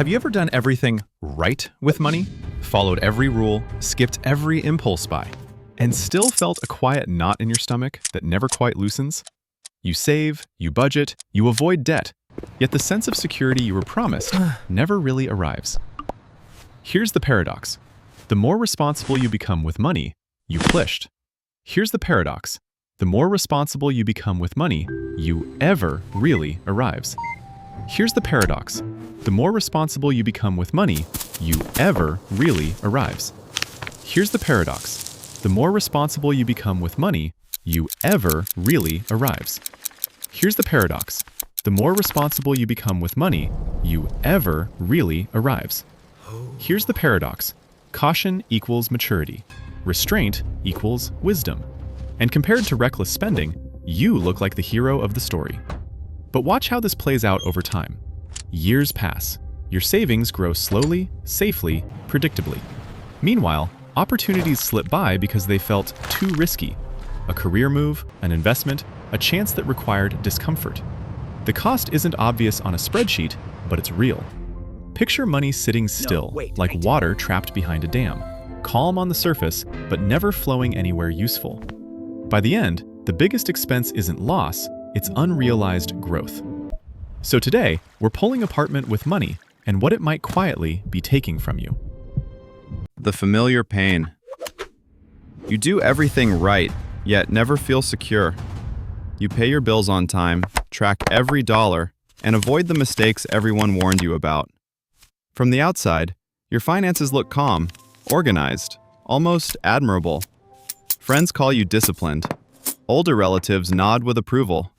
Have you ever done everything right with money? Followed every rule, skipped every impulse buy, and still felt a quiet knot in your stomach that never quite loosens? You save, you budget, you avoid debt, yet the sense of security you were promised never really arrives. Here's the paradox. The more responsible you become with money, you plished. Here's the paradox. The more responsible you become with money, you ever really arrives. Here's the paradox. The more responsible you become with money, you ever really arrives. Here's the paradox. The more responsible you become with money, you ever really arrives. Here's the paradox. The more responsible you become with money, you ever really arrives. Here's the paradox. Caution equals maturity. Restraint equals wisdom. And compared to reckless spending, you look like the hero of the story. But watch how this plays out over time. Years pass. Your savings grow slowly, safely, predictably. Meanwhile, opportunities slip by because they felt too risky. A career move, an investment, a chance that required discomfort. The cost isn't obvious on a spreadsheet, but it's real. Picture money sitting still, like water trapped behind a dam, calm on the surface, but never flowing anywhere useful. By the end, the biggest expense isn't loss, it's unrealized growth. So today, we're pulling apart with money and what it might quietly be taking from you. The familiar pain. You do everything right, yet never feel secure. You pay your bills on time, track every dollar, and avoid the mistakes everyone warned you about. From the outside, your finances look calm, organized, almost admirable. Friends call you disciplined. Older relatives nod with approval.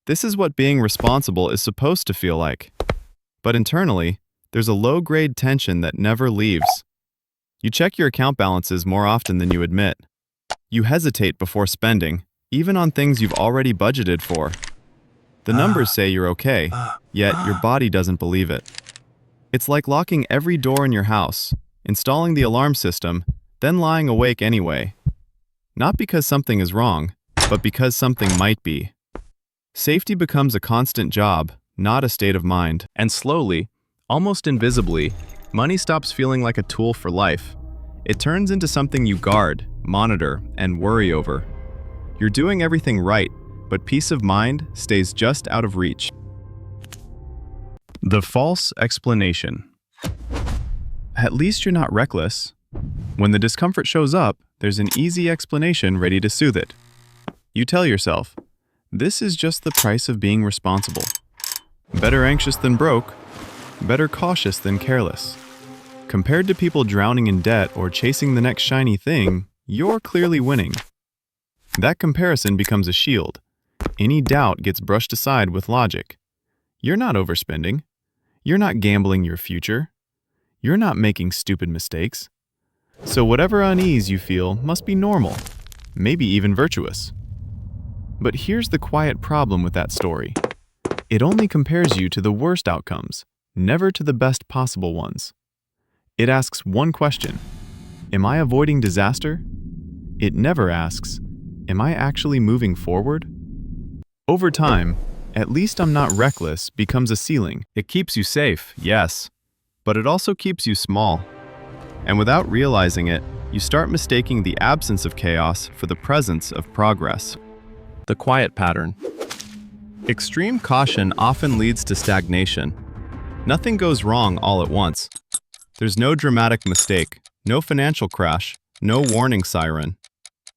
This is what being responsible is supposed to feel like. But internally, there's a low-grade tension that never leaves. You check your account balances more often than you admit. You hesitate before spending, even on things you've already budgeted for. The numbers say you're okay, yet your body doesn't believe it. It's like locking every door in your house, installing the alarm system, then lying awake anyway. Not because something is wrong, but because something might be. Safety becomes a constant job, not a state of mind. And slowly, almost invisibly, money stops feeling like a tool for life. It turns into something you guard, monitor, and worry over. You're doing everything right, but peace of mind stays just out of reach. The false explanation. At least you're not reckless. When the discomfort shows up, there's an easy explanation ready to soothe it. You tell yourself, this is just the price of being responsible. Better anxious than broke, better cautious than careless. Compared to people drowning in debt or chasing the next shiny thing, you're clearly winning. That comparison becomes a shield. Any doubt gets brushed aside with logic. You're not overspending. You're not gambling your future. You're not making stupid mistakes. So whatever unease you feel must be normal, maybe even virtuous. But here's the quiet problem with that story. It only compares you to the worst outcomes, never to the best possible ones. It asks one question: am I avoiding disaster? It never asks, am I actually moving forward? Over time, at least I'm not reckless becomes a ceiling. It keeps you safe, yes, but it also keeps you small. And without realizing it, you start mistaking the absence of chaos for the presence of progress. The quiet pattern. Extreme caution often leads to stagnation. Nothing goes wrong all at once. There's no dramatic mistake, no financial crash, no warning siren.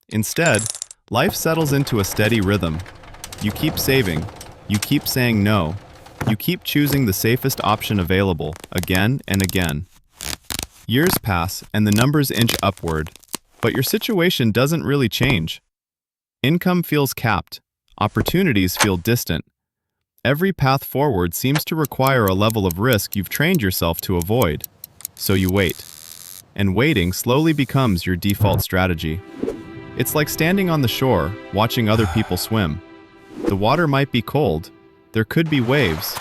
Instead, life settles into a steady rhythm. You keep saving, you keep saying no, you keep choosing the safest option available again and again. Years pass and the numbers inch upward, but your situation doesn't really change. Income feels capped, opportunities feel distant. Every path forward seems to require a level of risk you've trained yourself to avoid. So you wait. And waiting slowly becomes your default strategy. It's like standing on the shore, watching other people swim. The water might be cold, there could be waves.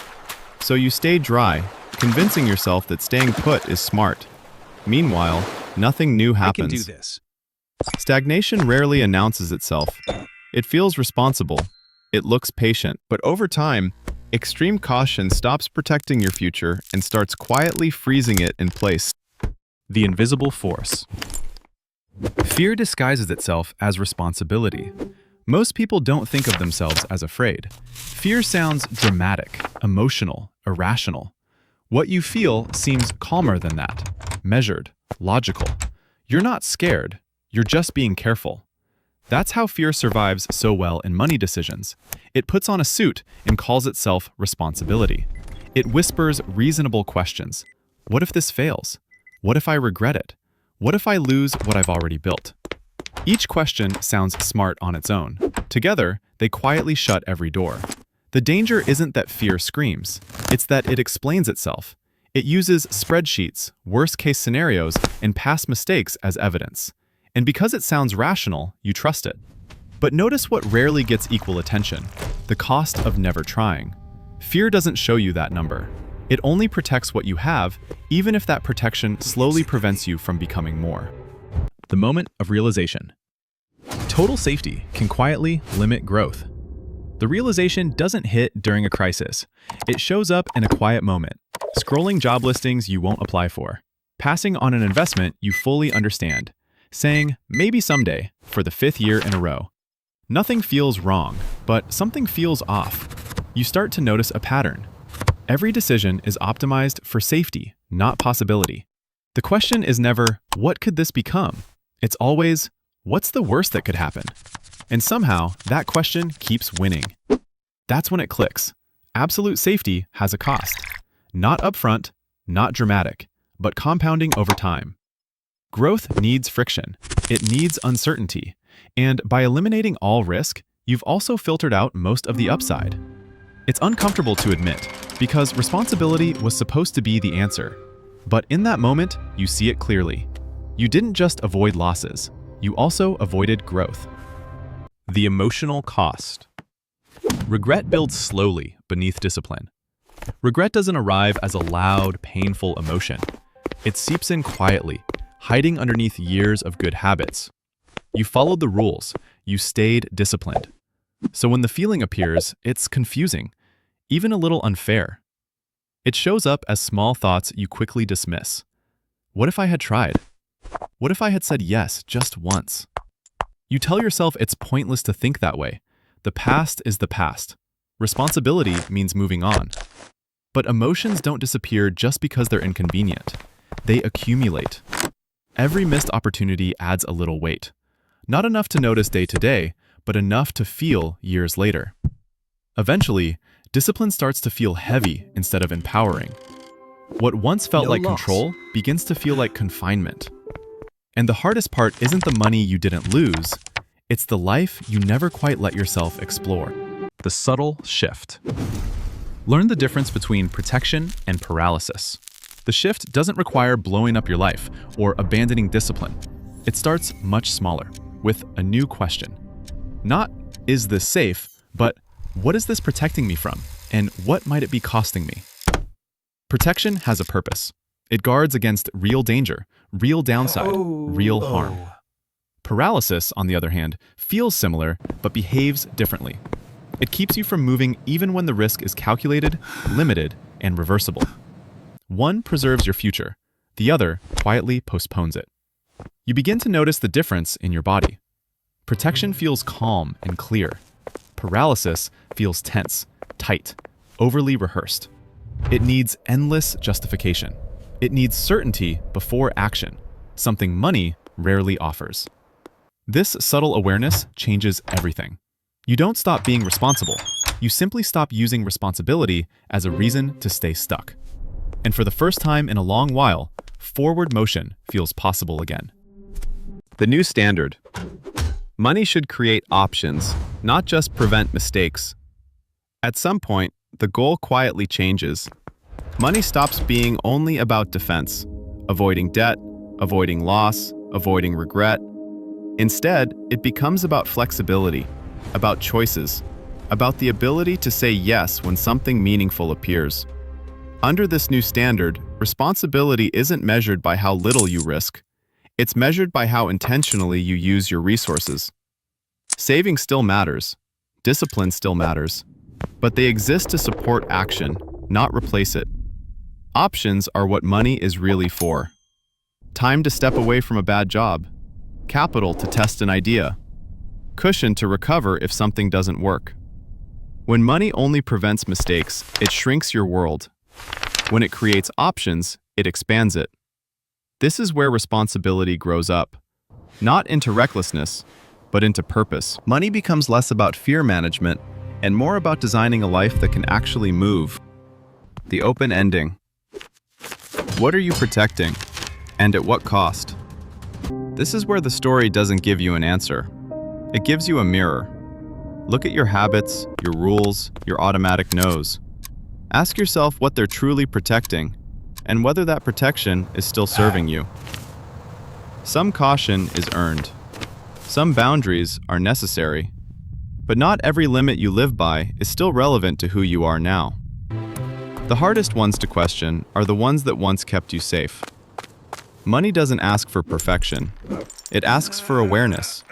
So you stay dry, convincing yourself that staying put is smart. Meanwhile, nothing new happens. I can do this. Stagnation rarely announces itself. It feels responsible. It looks patient. But over time, Extreme caution stops protecting your future and starts quietly freezing it in place. The invisible force. Fear disguises itself as responsibility. Most people don't think of themselves as afraid. Fear sounds dramatic, emotional, irrational. What you feel seems calmer than that, measured, logical. You're not scared, you're just being careful. That's how fear survives so well in money decisions. It puts on a suit and calls itself responsibility. It whispers reasonable questions. What if this fails? What if I regret it? What if I lose what I've already built? Each question sounds smart on its own. Together, they quietly shut every door. The danger isn't that fear screams, it's that it explains itself. It uses spreadsheets, worst-case scenarios, and past mistakes as evidence. And because it sounds rational, you trust it. But notice what rarely gets equal attention: the cost of never trying. Fear doesn't show you that number. It only protects what you have, even if that protection slowly prevents you from becoming more. The moment of realization. Total safety can quietly limit growth. The realization doesn't hit during a crisis. It shows up in a quiet moment, scrolling job listings you won't apply for, passing on an investment you fully understand, saying maybe someday for the 5th year in a row. Nothing feels wrong, but something feels off. You start to notice a pattern. Every decision is optimized for safety, not possibility. The question is never, what could this become? It's always, what's the worst that could happen? And somehow, that question keeps winning. That's when it clicks. Absolute safety has a cost. Not upfront, not dramatic, but compounding over time. Growth needs friction. It needs uncertainty. And by eliminating all risk, you've also filtered out most of the upside. It's uncomfortable to admit, because responsibility was supposed to be the answer. But in that moment, you see it clearly. You didn't just avoid losses, you also avoided growth. The emotional cost. Regret builds slowly beneath discipline. Regret doesn't arrive as a loud, painful emotion. It seeps in quietly, hiding underneath years of good habits. You followed the rules, you stayed disciplined. So when the feeling appears, it's confusing, even a little unfair. It shows up as small thoughts you quickly dismiss. What if I had tried? What if I had said yes just once? You tell yourself it's pointless to think that way. The past is the past. Responsibility means moving on. But emotions don't disappear just because they're inconvenient. They accumulate. Every missed opportunity adds a little weight. Not enough to notice day to day, but enough to feel years later. Eventually, discipline starts to feel heavy instead of empowering. What once felt like control begins to feel like confinement. And the hardest part isn't the money you didn't lose, it's the life you never quite let yourself explore. The subtle shift. Learn the difference between protection and paralysis. The shift doesn't require blowing up your life or abandoning discipline. It starts much smaller, with a new question. Not, is this safe, but what is this protecting me from, and what might it be costing me? Protection has a purpose. It guards against real danger, real downside, real harm. Paralysis, on the other hand, feels similar, but behaves differently. It keeps you from moving even when the risk is calculated, limited, and reversible. One preserves your future, the other quietly postpones it. You begin to notice the difference in your body. Protection feels calm and clear. Paralysis feels tense, tight, overly rehearsed. It needs endless justification. It needs certainty before action, something money rarely offers. This subtle awareness changes everything. You don't stop being responsible. You simply stop using responsibility as a reason to stay stuck. And for the first time in a long while, forward motion feels possible again. The new standard. Money should create options, not just prevent mistakes. At some point, the goal quietly changes. Money stops being only about defense, avoiding debt, avoiding loss, avoiding regret. Instead, it becomes about flexibility, about choices, about the ability to say yes when something meaningful appears. Under this new standard, responsibility isn't measured by how little you risk. It's measured by how intentionally you use your resources. Saving still matters. Discipline still matters. but they exist to support action, not replace it. Options are what money is really for. Time to step away from a bad job, capital to test an idea, cushion to recover if something doesn't work. When money only prevents mistakes, it shrinks your world. When it creates options, it expands it. This is where responsibility grows up, not into recklessness, but into purpose. Money becomes less about fear management and more about designing a life that can actually move. The open ending. What are you protecting? And at what cost? This is where the story doesn't give you an answer. It gives you a mirror. Look at your habits, your rules, your automatic no's. Ask yourself what they're truly protecting and whether that protection is still serving you. Some caution is earned. Some boundaries are necessary. But not every limit you live by is still relevant to who you are now. The hardest ones to question are the ones that once kept you safe. Money doesn't ask for perfection. It asks for awareness,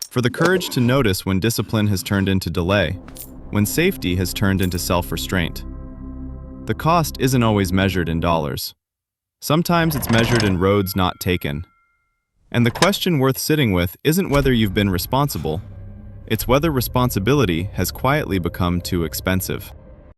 for the courage to notice when discipline has turned into delay, when safety has turned into self-restraint. The cost isn't always measured in dollars. Sometimes it's measured in roads not taken. And the question worth sitting with isn't whether you've been responsible, it's whether responsibility has quietly become too expensive.